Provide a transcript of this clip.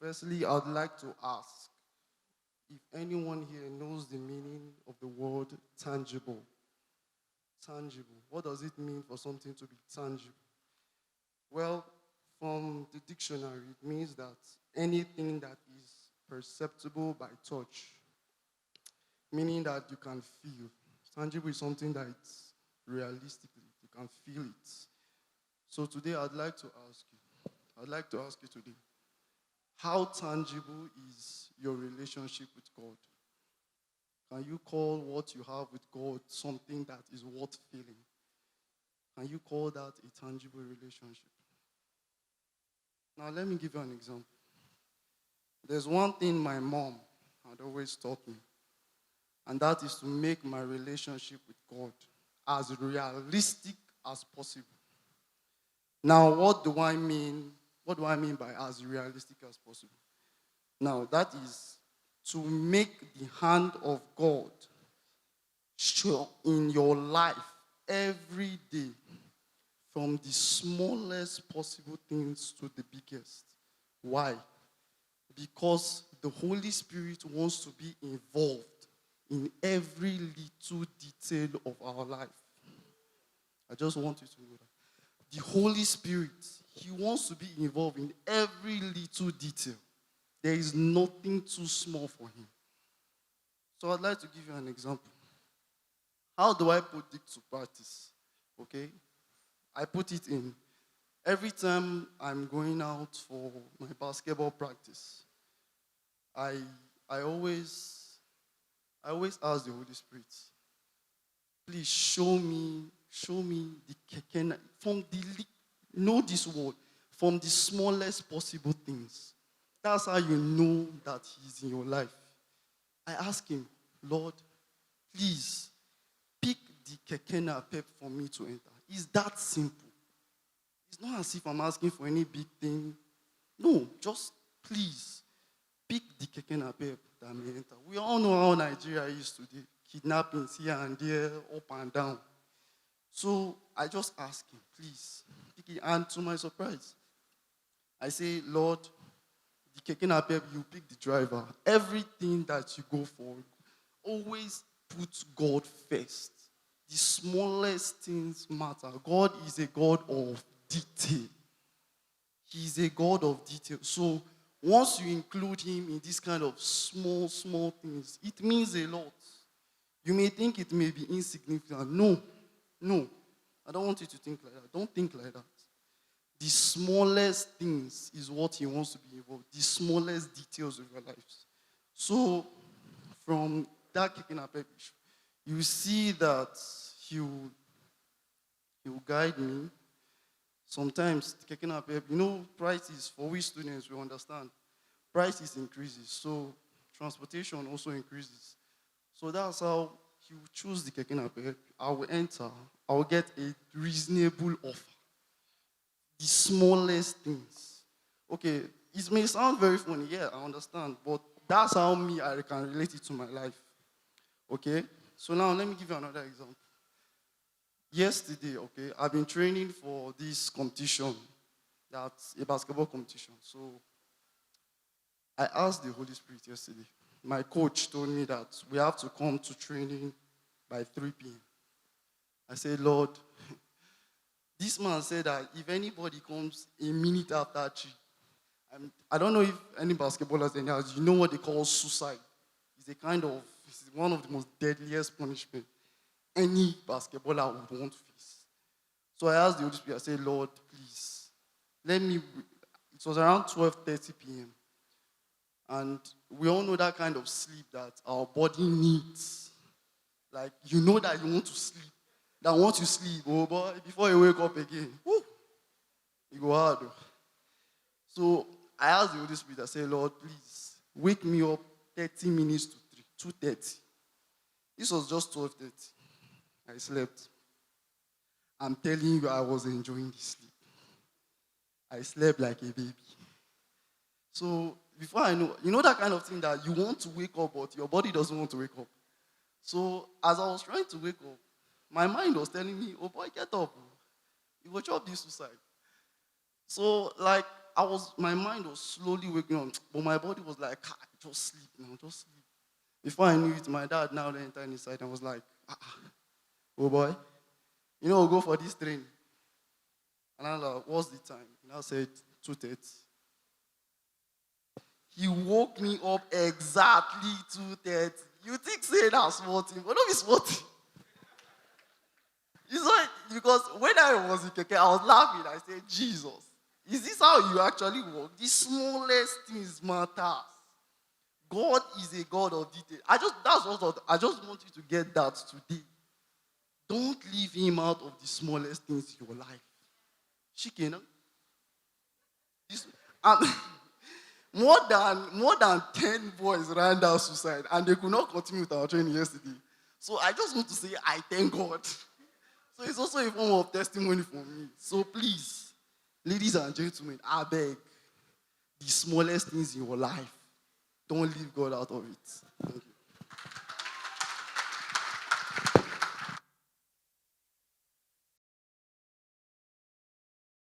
Firstly, I'd like to ask if anyone here knows the meaning of the word tangible. Tangible. What does it mean for something to be tangible? Well, from the dictionary, it means that anything that is perceptible by touch, meaning that you can feel. Tangible is something that it's realistically, you can feel it. So today I'd like to ask you today, how tangible is your relationship with God? Can you call what you have with God something that is worth feeling? Can you call that a tangible relationship? Now, let me give you an example. There's one thing my mom had always taught me, and that is to make my relationship with God as realistic as possible. Now, what do I mean? What do I mean by as realistic as possible? Now, that is to make the hand of God show in your life every day, from the smallest possible things to the biggest. Why? Because the Holy Spirit wants to be involved in every little detail of our life. I just want you to know that. The Holy Spirit, He wants to be involved in every little detail. There is nothing too small for Him. So I'd like to give you an example. How do I put it to practice? Okay? I put it in. Every time I'm going out for my basketball practice, I always ask the Holy Spirit, please show me the kekena from know this word, from the smallest possible things. That's how you know that He's in your life. I ask Him, Lord, please pick the kekena pep for me to enter. It's that simple. It's not as if I'm asking for any big thing. No, just please pick the kekena pep that may enter. We all know how Nigeria is today. Kidnappings here and there, up and down. So I just ask Him, please pick it. And to my surprise, I say, Lord, the kekena pep, you pick the driver. Everything that you go for, always put God first. The smallest things matter. God is a God of detail. He is a God of detail. So once you include Him in this kind of small things, it means a lot. You may think it may be insignificant. No. I don't want you to think like that. Don't think like that. The smallest things is what He wants to be involved. The smallest details of your lives. So from that kicking up issue, you see that He will guide me. Sometimes kicking up, prices for we students, we understand. Prices increases, so transportation also increases. So that's how He will choose the kicking up. I will enter. I will get a reasonable offer. The smallest things. Okay, it may sound very funny, yeah, I understand, but that's how I can relate it to my life. Okay? So now let me give you another example. Yesterday, okay, I've been training for this competition. That's a basketball competition. So I asked the Holy Spirit yesterday. My coach told me that we have to come to training by 3 p.m. I said, Lord, this man said that if anybody comes a minute after 3, I don't know if any basketballers in there, you know what they call suicide. It's one of the most deadliest punishment any basketballer would want to face. So I asked the Holy Spirit, I said, Lord, please, it was around 12:30 p.m. And we all know that kind of sleep that our body needs. Like, you know that you want to sleep. That once you sleep, oh boy, before you wake up again, whoo, it go hard. So I asked the Holy Spirit, I said, Lord, please, wake me up 30 minutes to 2:30. This was just 12:30. I slept. I'm telling you, I was enjoying the sleep. I slept like a baby. So before I know, you know that kind of thing that you want to wake up, but your body doesn't want to wake up. So as I was trying to wake up, my mind was telling me, oh boy, get up. You will chop this suicide. So like my mind was slowly waking up, but my body was like, ah, just sleep now, just sleep. Before I knew it, my dad now entered inside and was like, oh boy, we'll go for this train. And I was like, what's the time? And I said, 2:30. He woke me up exactly 2:30. You think say that's small thing, but don't be small thing. It's like, because when I was in Keke, I was laughing. I said, Jesus, is this how you actually work? The smallest things matter. God is a God of detail. I just want you to get that today. Don't leave him out of the smallest things in your life. Shikena. And more than 10 boys ran down suicide, and they could not continue with our training yesterday. So I just want to say I thank God. So it's also a form of testimony for me. So please, ladies and gentlemen, I beg, the smallest things in your life, don't leave God out of it. Thank you.